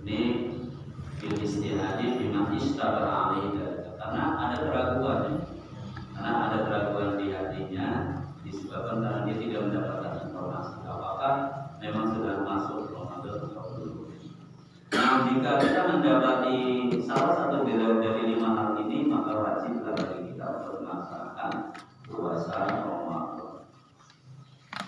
Ini bil istihadi bima istabara alaihi, karena ada keraguan di hatinya disebabkan karena dia tidak mendapatkan informasi apakah memang sudah masuk Ramadan atau belum. Nah, jika kita mendapati salah satu dari 5 hal ini, maka wajib bagi kita untuk melaksanakan puasa Ramadan.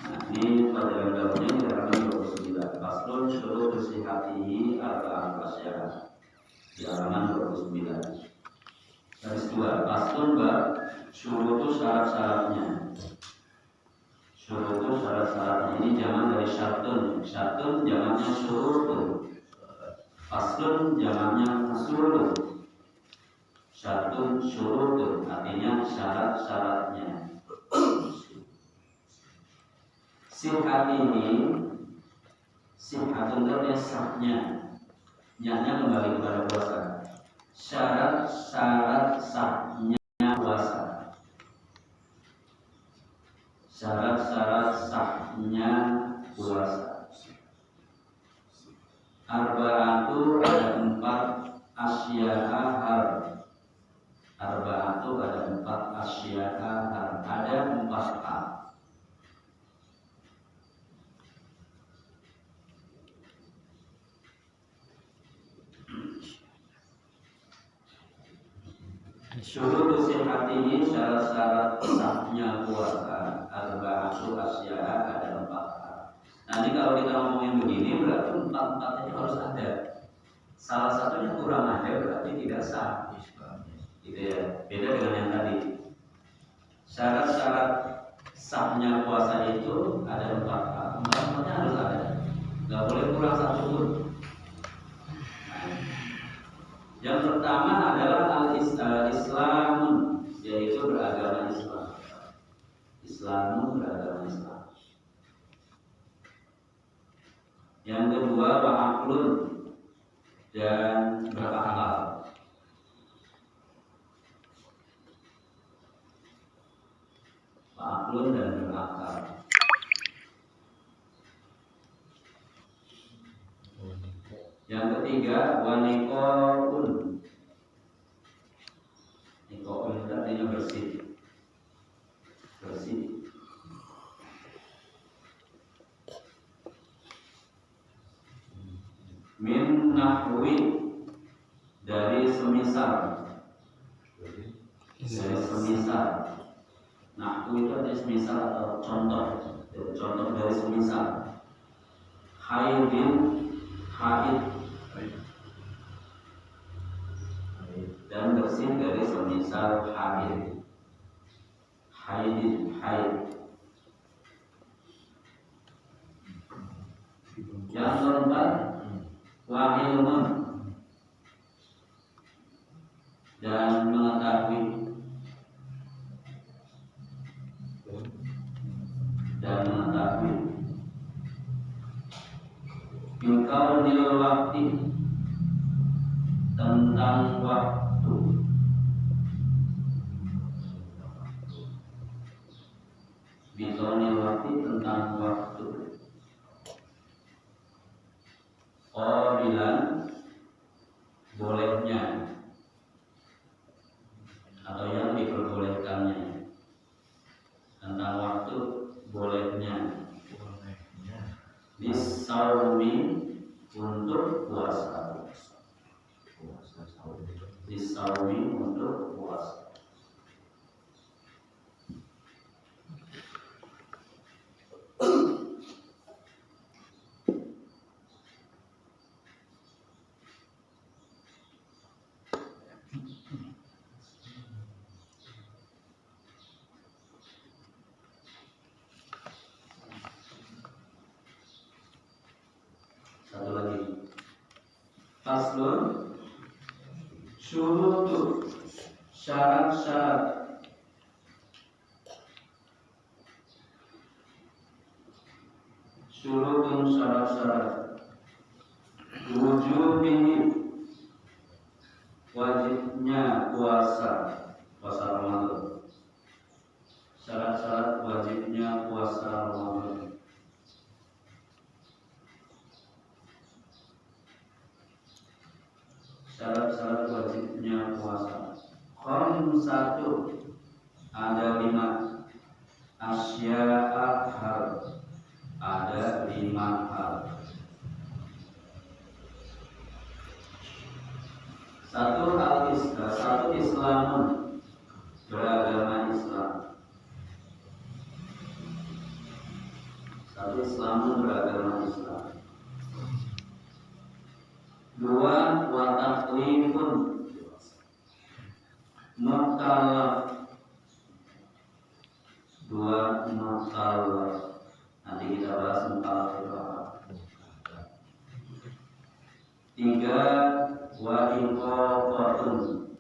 Nah, ini pelajaran barunya di halaman 29. Faslun syurut sihhatihi arba'an asyarat. Di halaman 29. Garis 2. Faslun bab syurutu syarat-syaratnya. Syurutu syarat-syaratnya ini jamak dari syartun. Syartun jamaknya syurutun. Faslun jamaknya usulun. Syartun syurutun artinya syarat-syaratnya. Sihhat ini, sihhatun artinya sahnya, nyanya kembali kepada puasa. Syarat-syarat sahnya puasa. Syarat-syarat sahnya puasa. Arba'atu ada 4 asya'a hal. Arba'atu ada 4 asya'a hal. Ada 4 hal. Syurut sihhatihi syarat-syarat sahnya puasa. Arba'atu asya'a ada 4 hal. Nanti kalau kita ngomongin begini berarti 4-4 ini harus ada. Salah satunya kurang ada berarti tidak sah. Gitu ya. Beda dengan yang tadi. Syarat-syarat sahnya puasa itu ada 4 hal. 4-4-nya harus ada. Nggak boleh kurang satu pun. Yang pertama adalah al-islamun, yaitu beragama Islam. Islamun beragama Islam. Yang kedua wa'aklun, dan berakal. Wa'aklun dan berakal. Yang ketiga wanikoun. Nikoun itu artinya bersih. Bersih. Min nahwi, dari semisal. Dari semisal. Nahwi itu artinya semisal atau contoh. Contoh dari semisal. Haidin, haid, dan bersih dari semisal haid. Haidin, haid. Yang keempat wahilmun, dan mengetahui. Dan mengetahui. Bingkau nil waktu, tentang waktu. Bingkau nil waktu, tentang waktu. Qabilan, bolehnya atau yang diperbolehkannya. Tentang waktu, bolehnya. Disaumi, untuk puasa. Disaumi, untuk puasa. Satu lagi. Faslun syurutu, syarat-syarat. Syurutun, syarat-syarat. Wujubihi, wajibnya puasa. Puasa Ramadan. Syarat-syarat wajibnya puasa Ramadan. Syarat-syarat wajibnya puasa. Satu, ada 5 asya'a hal, ada 5 hal. Satu Islamun, beragama Islam. Satu Islamun, beragama Islam. 2 wa taklifun, mukallaf. 2 mukallaf. Nanti kita bahas mukallaf itu apa. 3 wa iqafatun,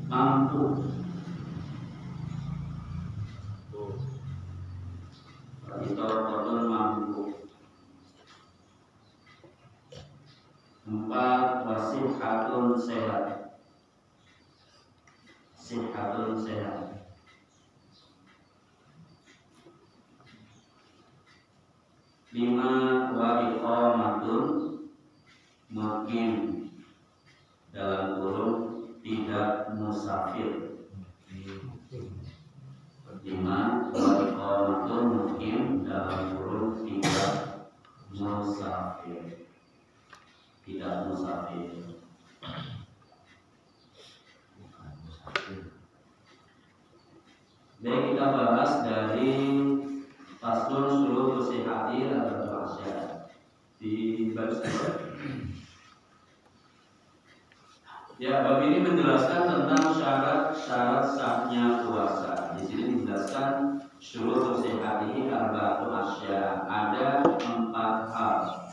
mampu. Iqafatun, mampu. 4 wasihatun, sehat. Sihatun, sehat. 5 wa iqamatun, mukim, dalam kurung tidak musafir. 5 wa iqamatun, mukim, dalam kurung tidak musafir. Tidak musafir. Baik, kita bahas dari Faslun Syurutu Sihhati atau Asya di bab ya, bab ini menjelaskan tentang syarat-syarat sahnya puasa. Di sini dijelaskan syurutu sihhati arba'atu asya. Ada 4 hal.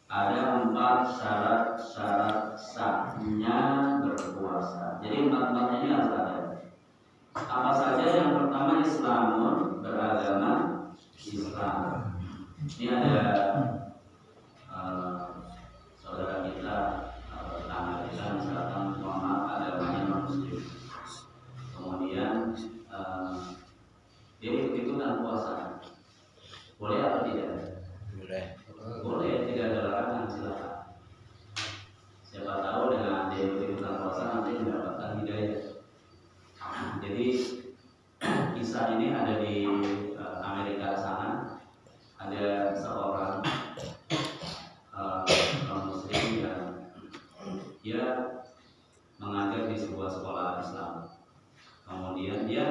Ada 4 syarat-syarat sahnya berpuasa. Jadi 4-4 ini harus ada. Apa saja? Yang pertama Islamun, beragama Islam. Ini ada saudara kita, tetangga kita misalkan agamanya non-muslim. Kemudian dia ikut-ikutan puasa. Boleh atau tidak? Boleh. Boleh, tidak ada larangan, silakan. Siapa tahu dengan dia ikut-ikutan puasa nanti mendapatkan hidayah. Jadi kisah ini ada di Amerika sana. Ada seorang muslim yang dia mengajar di sebuah sekolah Islam. Kemudian dia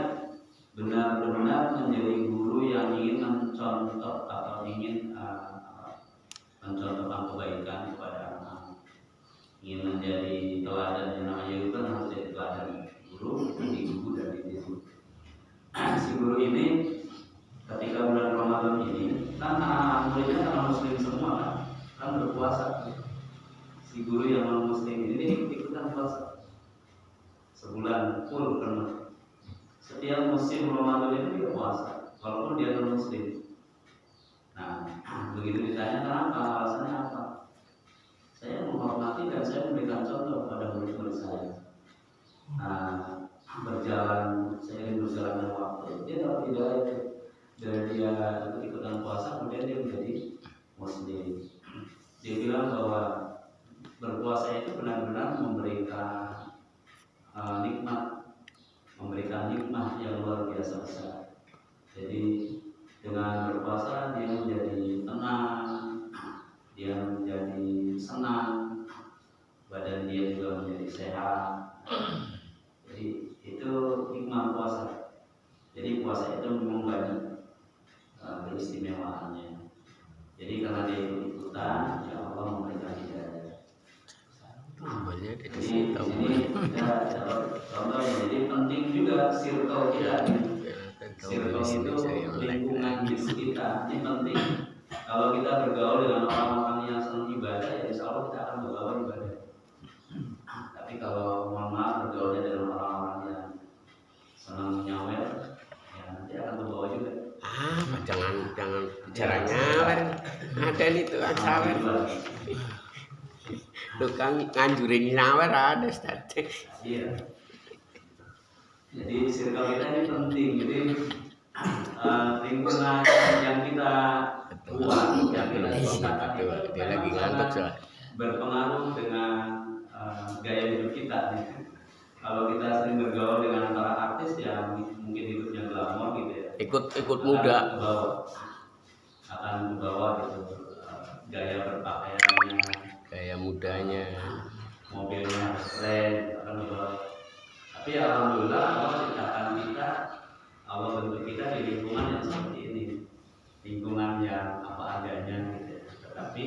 benar-benar menjadi guru yang ingin mencontoh atau ingin mencontohkan kebaikan kepada anak, ingin menjadi teladan. Yang namanya itu kan harus jadi teladan. Guru dari situ. Si guru ini ketika bulan Ramadan ini kan anak-anak muridnya kan muslim semua kan berpuasa. Si guru yang non muslim ini ikutan puasa sebulan full penuh. Setiap musim Ramadan itu dia puasa walaupun dia non muslim. Nah, begitu ditanya kenapa, alasannya apa? Saya menghormati dan saya memberikan contoh pada murid-murid saya. Nah, seiring berjalannya waktu, dia dapat hidayah dari dia ikutan puasa, kemudian dia menjadi muslim. Dia bilang bahwa berpuasa itu benar-benar memberikan nikmat yang luar biasa besar. Jadi dengan berpuasa dia menjadi tenang, dia menjadi senang, badan dia juga menjadi sehat. Jadi itu nikmat puasa. Jadi puasa itu memang banyak keistimewaannya. Jadi karena dia ikut-ikutan, ya Allah memberikan hidayah. Jadi di sini kita dapat contoh ya. Jadi penting juga circle kita. Circle itu lingkungan di sekitar ini penting. Kalau kita bergaul dengan orang-orang yang senang ibadah, ya insya Allah kita akan bergaul ibadah. Tapi kalau mohon maaf bergaulnya dengan orang-orang yang senang nyawer, ya nanti akan berbawa juga. Jangan bicara nyawer. Ada itu nyawer. Tukang nganjurin nyawer ada statik. Iya. Jadi circle kita ini penting. Jadi lingkungan yang kita buat, yang kita ciptakan. Dia lagi ngantuk soalnya. berpengaruh dengan gaya hidup kita nih. Kalau kita sering bergaul dengan para artis yang mungkin hidupnya glamor gitu ya, Ikut muda. Akan membawa gitu gaya berpakaiannya, Gaya mudanya. mobilnya keren, akan membawa. Tapi alhamdulillah Allah ciptakan kita, Allah bentuk kita di lingkungan yang seperti ini, lingkungan yang apa adanya gitu ya. Tetapi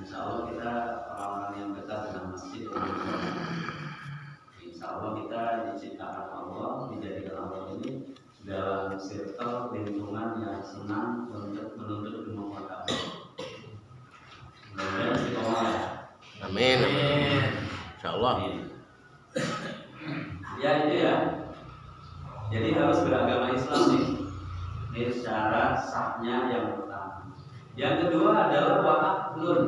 insya Allah kita orang-orang yang dekat dengan masjid, insya Allah kita diciptakan Allah, dijadikan Allah ini dalam circle lingkungan yang senang untuk menuntut ilmu pengetahuan. Mudah-mudahan istiqomah ya. Amin. Insyaallah. Ya itu ya. Jadi harus beragama Islam nih. Ini secara sahnya yang pertama. Yang kedua adalah wa'aklun.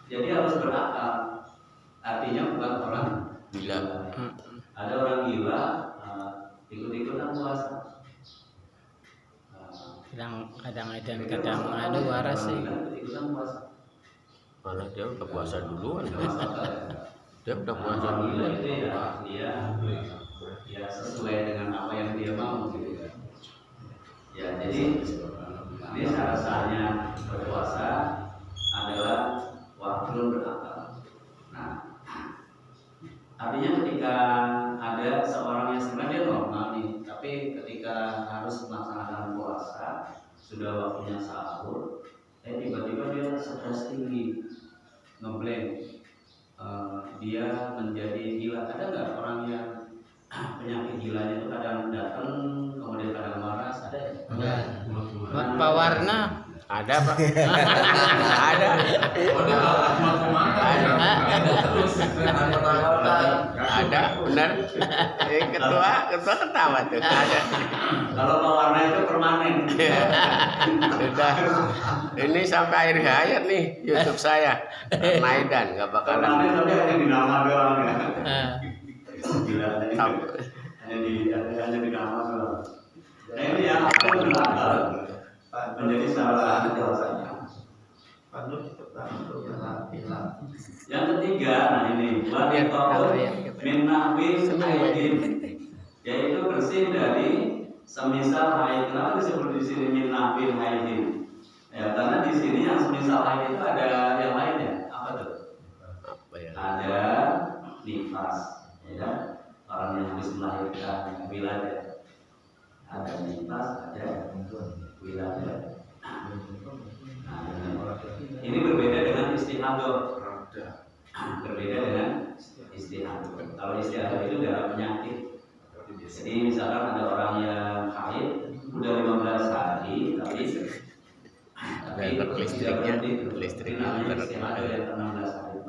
Jadi harus berakal. Artinya bukan orang Gila. Ada orang gila ikut-ikutan puasa. Kadang anu waras sih. Ikut-ikutan puasa. Malah dia udah puasa duluan. Dia udah puasa Orang gila duluan. itu ya dia sesuai dengan apa yang dia mau gitu ya. Ya jadi ini syarat-syaratnya berpuasa adalah waktu berakal. Nah, artinya ketika ada seorang yang sebenarnya normal nih, tapi ketika harus melaksanakan puasa sudah waktunya sahur, tiba-tiba dia stres tinggi, ngeblank, dia menjadi gila. Ada nggak orang yang penyakit gilanya itu kadang datang kemudian kadang waras? Ada ya? Pak Warna Ada Pak. Ada. Ada, benar. Ketua ketawa tuh. Ada. Kalau Pak Warna itu permanen. Sudah. Ini sampai akhir hayat nih YouTube saya. Maidan nggak bakalan. Permanen tapi hanya di nama doang ya. Gila, hanya di nama doang. Nah ini yang aku berakal menjadi salah satu puasanya. Yang ketiga, nah ini wanita min nahwi haidin, yaitu bersih dari semisal haid. Kenapa disebut di sini min nahwi haidin? Ya karena di sini yang semisal haid itu ada yang lain ya. Apa tuh? Ada nifas, ya. Orang yang habis melahirkan wilayah. Ada nifas, ada wilayah. Nah, ini berbeda dengan istihadah. Berbeda dengan istihadah. Kalau istihadah itu darah penyakit. Jadi misalkan ada orang yang haid udah 15 hari tapi listriknya namanya istihadah yang 16 hari.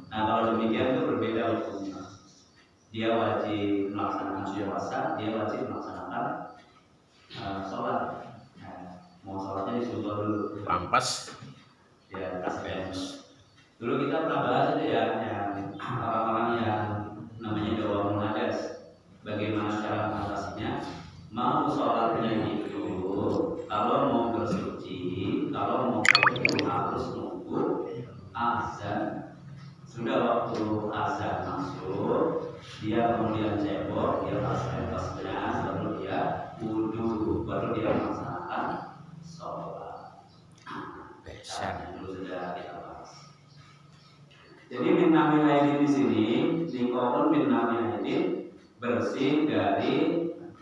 Nah kalau demikian itu berbeda hukumnya. Dia wajib melaksanakan puasa, dia wajib melaksanakan sholat. Mau sholatnya disuruh dulu. Pampas. Ya, kasih. Dulu kita pernah bahas itu ya, yang orang-orang yang namanya dawamul hadas. Bagaimana cara mengatasinya? Mau sholatnya itu, kalau mau bersuci, kalau mau itu harus nunggu azan. Sudah waktu azan masuk, dia kemudian cebok, dia pasang tasnya, lalu dia wudu, baru dia melaksanakan sholat. Caranya dulu sudah kita bahas. Jadi min nahwi haidin di sini, nikahun min nahwi haidin bersih dari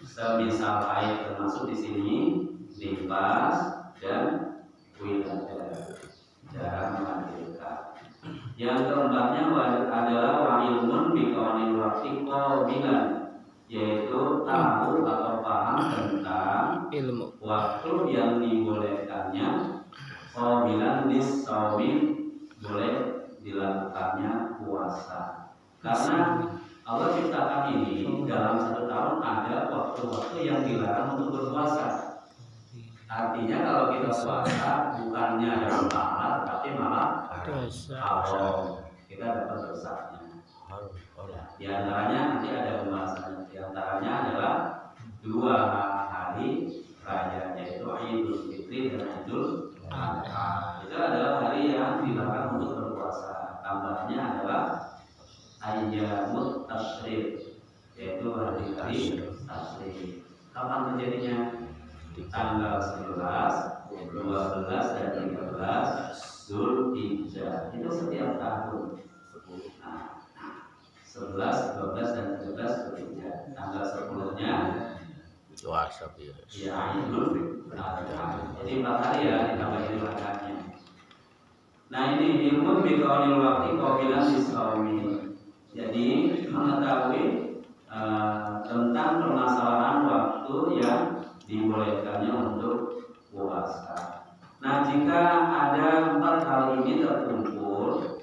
semisal haid, termasuk di sini nifas dan wiladah, jarang melahirkan. Yang keempatnya adalah wa'ilmun biqawanil waqti qabilan, yaitu tahu atau paham tentang ilmu waktu yang dibolehkannya qabilan lis-shaumi, boleh dilakukannya puasa. Karena Allah ciptakan ini dalam satu tahun ada waktu-waktu yang dilarang untuk berpuasa. Artinya kalau kita puasa bukannya ada pahala, tapi malah haram. Kita dapat dosanya. Di antaranya nanti ada pembahasannya. Di antaranya adalah 2 hari raya, yaitu Idul Fitri dan Idul Adha. Itu adalah hari yang dilarang untuk berpuasa. tambahnya adalah ayyamut tasyrik, yaitu hari-hari tasyrik. Kapan terjadinya? Tanggal 11, 12 dan 13 Zulhijjah. Itu setiap tahun. Nah, 11, 12 dan 13 Zulhijjah. Tanggal 10-nya Puasa ya. ya Idul Adha. Jadi 4 hari ya ditambah Idul Adha-nya. Nah ini ilmu biqaulil waqti qabilan lisqaumi. Jadi mengetahui tentang permasalahan waktu yang dibolehkannya untuk puasa. Nah jika ada 4 hal ini terkumpul,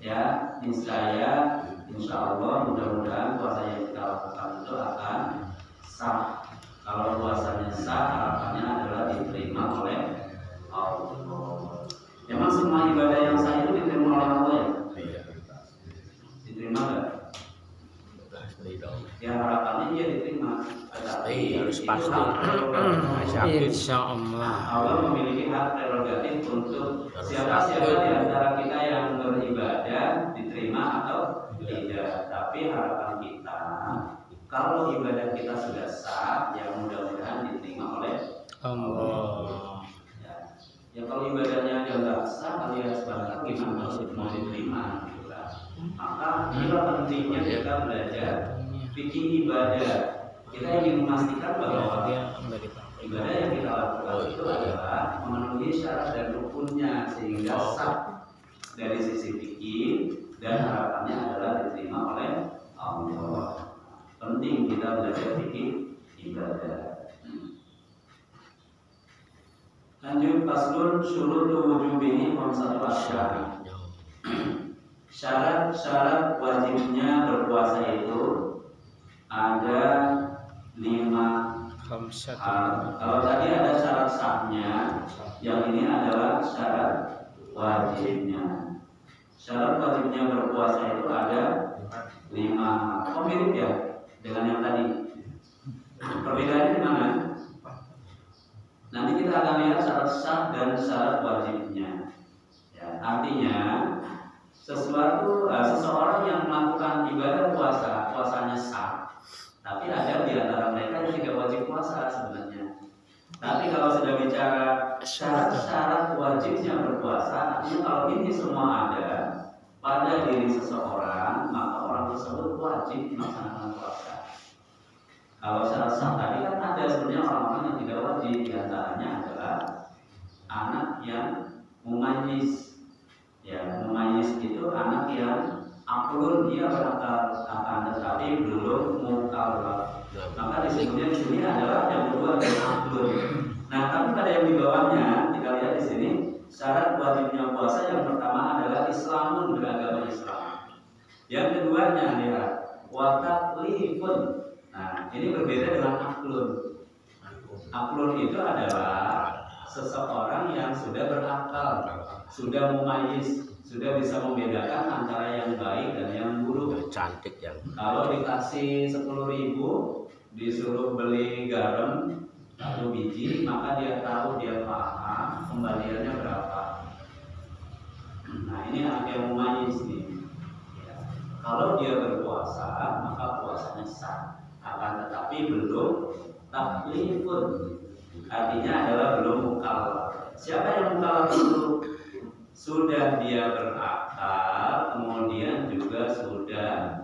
ya niscaya insya Allah mudah-mudahan puasa yang kita lakukan itu akan sah. Kalau puasanya sah, harapannya adalah diterima oleh Allah. Memang semua ibadah yang sah itu diterima oleh Allah ya? Iya. Diterima nggak? Pasti dong. Ya harapannya dia diterima. Iya, harus pasti. Insya Allah. Allah memiliki hak prerogatif untuk siapa-siapa di antara kita yang beribadah diterima atau tidak. Tapi harapan kita, kalau ibadah kita sudah sah, ya mudah-mudahan diterima oleh Allah. Ya kalau ibadahnya aja nggak sah, alias batal gimana mau diterima? Gitu kan. Maka inilah pentingnya kita belajar fikih ibadah. Kita ingin memastikan bahwa ibadah yang kita lakukan itu adalah memenuhi syarat dan rukunnya sehingga sah dari sisi fikih dan harapannya adalah diterima oleh Allah. Penting kita belajar fikih ibadah. Lanjut faslun syurutu wujubihi khamsatu asyar. Syarat-syarat wajibnya berpuasa itu ada 5 hal. Kalau tadi ada syarat sahnya, yang ini adalah syarat wajibnya. Syarat wajibnya berpuasa itu ada 5 hal. Oh mirip ya dengan yang tadi. Perbedaannya di mana? Nanti kita akan lihat syarat sah dan syarat wajibnya. Ya, artinya seseorang yang melakukan ibadah puasa, puasanya sah. Tapi ada di antara mereka yang tidak wajib puasa sebenarnya. Tapi kalau sudah bicara syarat wajibnya berpuasa, artinya kalau ini semua ada pada diri seseorang, maka orang tersebut wajib melaksanakan puasa. Kalau syarat sah tadi kan ada sebenarnya orang-orang yang tidak wajib, diantaranya adalah anak yang mumayyiz. Ya, mumayyiz itu anak yang aklun, dia berakal akan tetapi belum mukallaf. Maka disebutnya di sini adalah yang kedua adalah aklun. Nah, tapi pada yang di bawahnya kita lihat di sini syarat wajibnya puasa yang pertama adalah Islamun, beragama Islam. Yang keduanya lihat wa taklifun. Nah, ini berbeda dengan aklun. Aklun itu adalah seseorang yang sudah berakal, sudah mumayyiz, sudah bisa membedakan antara yang baik dan yang buruk. Cantik yang. Kalau dikasih 10.000, disuruh beli garam 1 biji, maka dia tahu, dia paham kembaliannya berapa. Nah, ini anak yang mumayyiz nih. Ya. Kalau dia berpuasa, maka puasanya sah. Akan tetapi belum taklifun, artinya adalah belum mukallaf. Siapa yang mukallaf itu? Sudah dia berakal, kemudian juga sudah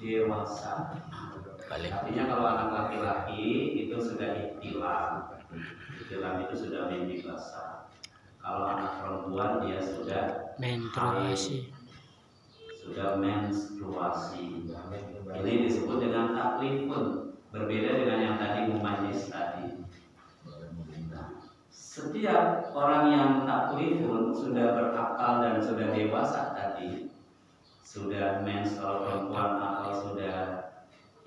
dewasa. Artinya kalau anak laki-laki itu sudah ihtilam. Ihtilam itu sudah mimpi basah. Kalau anak perempuan dia sudah Menstruasi. sudah menstruasi. Ini disebut dengan taklifun, berbeda dengan yang tadi mumayyiz tadi. Setiap orang yang taklifun sudah berakal dan sudah dewasa tadi, sudah mens kalau perempuan atau sudah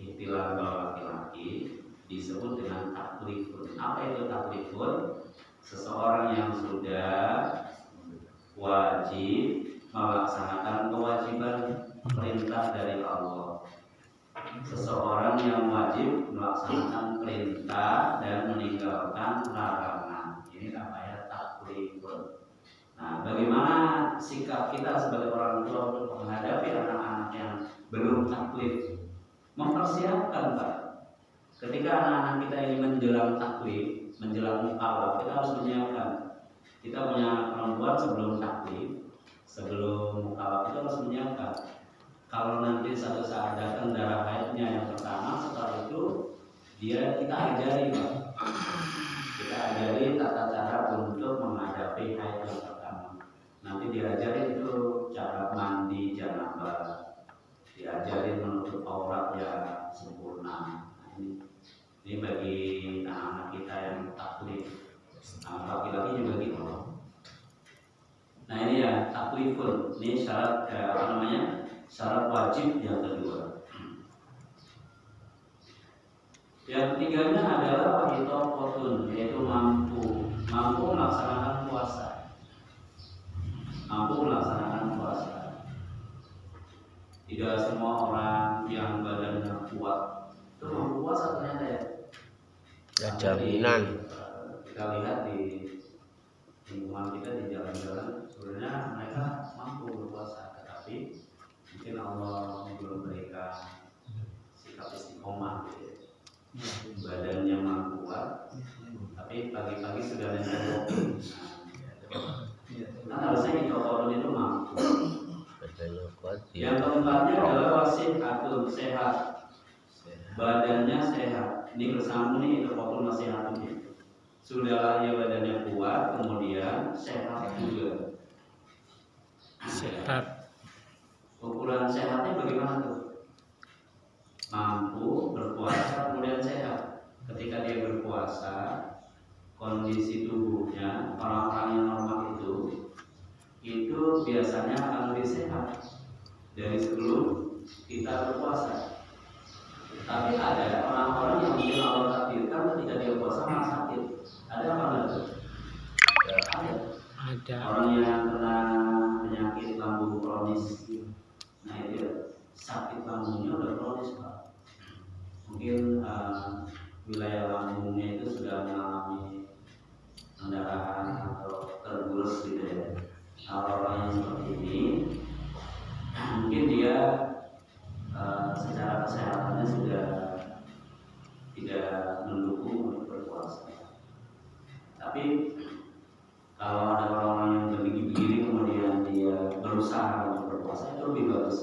ihtilam kalau laki-laki, disebut dengan taklifun. Apa itu taklifun? Seseorang yang sudah wajib melaksanakan kewajiban perintah dari Allah. Seseorang yang wajib melaksanakan perintah dan meninggalkan larangan. Ini namanya taklifun. Nah, bagaimana sikap kita sebagai orang tua untuk menghadapi anak-anak yang belum taklif? Mempersiapkan, Pak. Ketika anak-anak kita ini menjelang taklif, menjelang mukallaf, kita harus menyiapkan. Kita punya perempuan sebelum taklif, sebelum mukallaf, kita harus menyiapkan. Kalau nanti satu saat datang darah haidnya yang pertama, setelah itu kita ajari, Pak. Kita ajari tata cara untuk menghadapi haid yang pertama. Nanti diajari itu cara mandi janabah, diajari menutup aurat yang sempurna. Nah, ini bagi anak-anak kita yang taklif. Nah, laki-laki juga gitu. Nah, ini ya taklifun. Ini syarat syarat wajib yang kedua. Yang ketiganya adalah wahitokotun, yaitu mampu melaksanakan puasa. Mampu melaksanakan puasa. Tidak semua orang yang badannya kuat itu mampu puasa ternyata ya. Ya jaminan. Kita lihat di lingkungan kita di jalan-jalan, sebenarnya mereka mampu berpuasa, tetapi mungkin Allah belum berikan sikap istiqomah gitu ya. Badannya mampu kuat, tapi pagi-pagi sudah minta kopi. Nah, harusnya kita orang itu mampu. Yang keempatnya adalah wasihatun, sehat. Badannya sehat. Ini bersambung nih itu walaupun wasihatun ini. Sudahlah ya badannya kuat, kemudian sehat juga. Sehat. Ukuran sehatnya bagaimana tuh? Mampu berpuasa kemudian sehat. Ketika dia berpuasa, kondisi tubuhnya orang-orang yang normal itu biasanya akan lebih sehat dari sebelum kita berpuasa. Tapi ada orang-orang yang mungkin Allah takdirkan ketika dia puasa malah sakit. Ada apa enggak? Ya, ada. Orang yang kena penyakit lambung kronis, nah itu sakit lambungnya udah kronis, Pak. Mungkin wilayah lambungnya itu sudah mengalami pendarahan atau tergulus gitu ya. Kalau orang yang seperti ini, mungkin dia secara kesehatannya sudah tidak mendukung untuk berpuasa. Tapi kalau ada orang yang begini-begini kemudian dia berusaha untuk berpuasa, itu lebih bagus.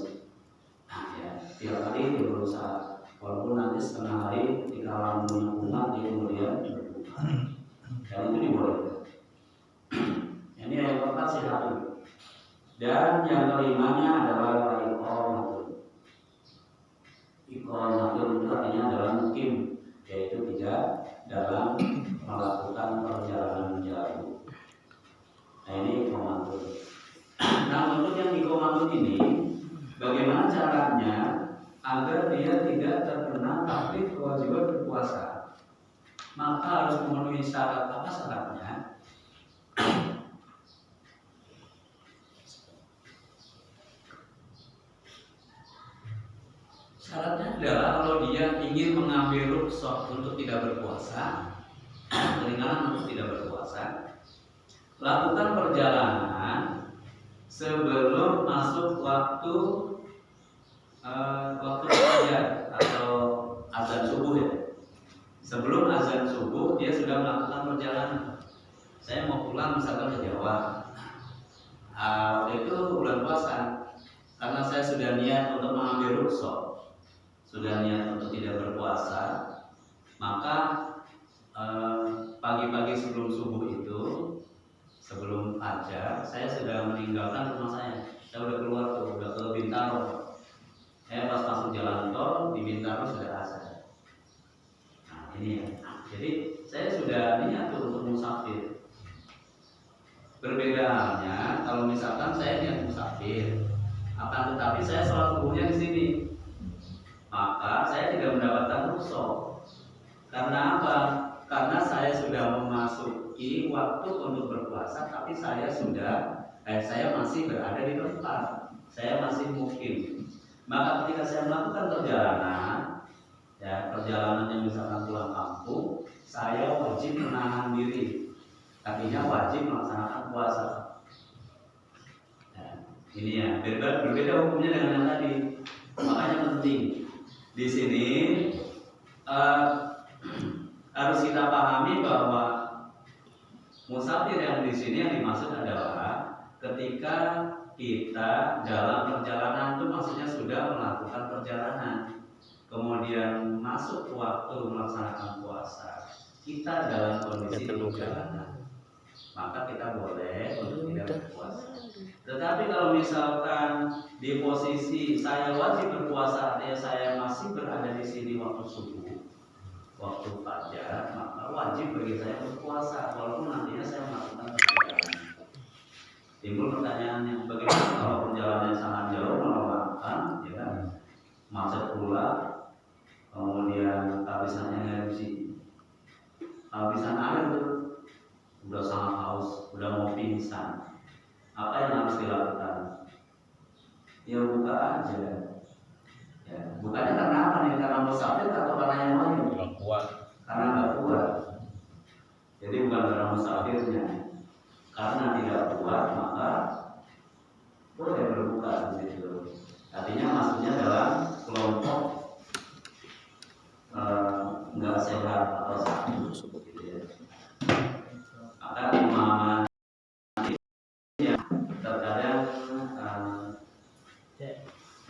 Nah, ya, tiap hari dia berusaha, walaupun nanti setengah hari ketika lambungnya kumat dia kemudian berbuka. Dan itu dibolehkan. Ini yang keempat sehat. Dan yang kelimanya adalah iqamatun. Iqamatun itu artinya adalah mukim, yaitu tidak dalam melakukan perjalanan jauh. Nah, ini iqamatun. Nah, untuk yang iqamatun ini, bagaimana caranya agar dia tidak terkena taklif kewajiban berpuasa? Maka harus memenuhi syarat. Apa syaratnya? Syaratnya adalah kalau dia ingin mengambil rukhsah untuk tidak berpuasa, keringanan untuk tidak berpuasa, lakukan perjalanan sebelum masuk waktu fajar atau azan subuh ya. Sebelum azan subuh dia sudah melakukan perjalanan. Saya mau pulang misalkan ke Jawa. Waktu itu bulan puasa, karena saya sudah niat untuk mengambil rukhsah, sudah niat untuk tidak berpuasa, maka pagi-pagi sebelum subuh itu, sebelum fajar, saya sudah meninggalkan rumah saya. Saya sudah keluar tuh, sudah ke Bintaro. Saya pas masuk jalan tol di Bintaro sudah azan. Nah ini ya. Jadi saya sudah niat tuh untuk musafir. Berbeda halnya kalau misalkan saya niat musafir, akan tetapi saya sholat subuhnya di sini, maka saya tidak mendapatkan rukhsah. Karena apa? Karena saya sudah memasuki waktu untuk berpuasa, tapi saya masih berada di tempat, saya masih mukim. Maka ketika saya melakukan perjalanan yang misalkan pulang kampung, saya wajib menahan diri. Artinya wajib melaksanakan puasa. Ini ya, berbeda hukumnya dengan yang tadi. Makanya penting di sini harus kita pahami bahwa musafir yang di sini yang dimaksud adalah ketika kita dalam perjalanan itu maksudnya sudah melakukan perjalanan, kemudian masuk waktu melaksanakan puasa, kita dalam kondisi perjalanan, maka kita boleh untuk tidak berpuasa. Tetapi kalau misalkan di posisi saya wajib berpuasa, artinya saya masih berada di sini waktu subuh, waktu fajar, maka wajib bagi saya berpuasa walaupun nantinya saya melakukan perjalanan. Timbul pertanyaannya, bagaimana kalau perjalanannya sangat jauh melelahkan, ya kan? Macet pula, kemudian kehabisan energi, kehabisan air tuh, udah sangat haus, udah mau pingsan. Apa yang harus dilakukan? Ya buka aja. Ya, bukannya karena apa nih? Karena musafir atau karena yang lain? Nggak kuat. Karena nggak kuat. Jadi bukan karena musafirnya. Karena tidak kuat maka boleh berbuka di situ. Artinya maksudnya dalam kelompok nggak sehat atau sakit, gitu ya. Maka pemahaman terkadang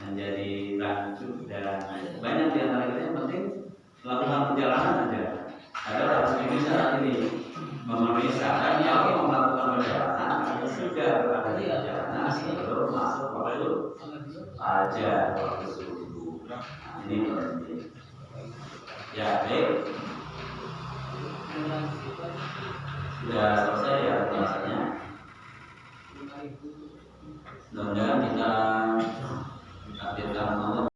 menjadi rancu dan banyak di antara kita yang penting melakukan perjalanan aja. Ada harus memenuhi syarat ini, memenuhi syarat yang melakukan perjalanan sudah berada di perjalanan sebelum masuk waktu aja waktu subuh. Nah, ini penting. Ya baik, sudah selesai ya pembahasannya. Mudah-mudahan kita takdirkan Allah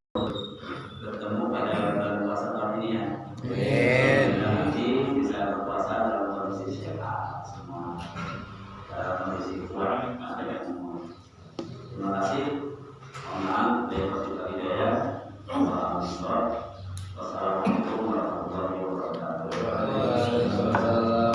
bertemu pada bulan puasa tahun ini ya. Amin. Dan nanti bisa berpuasa dalam kondisi sehat semua, dalam kondisi kuat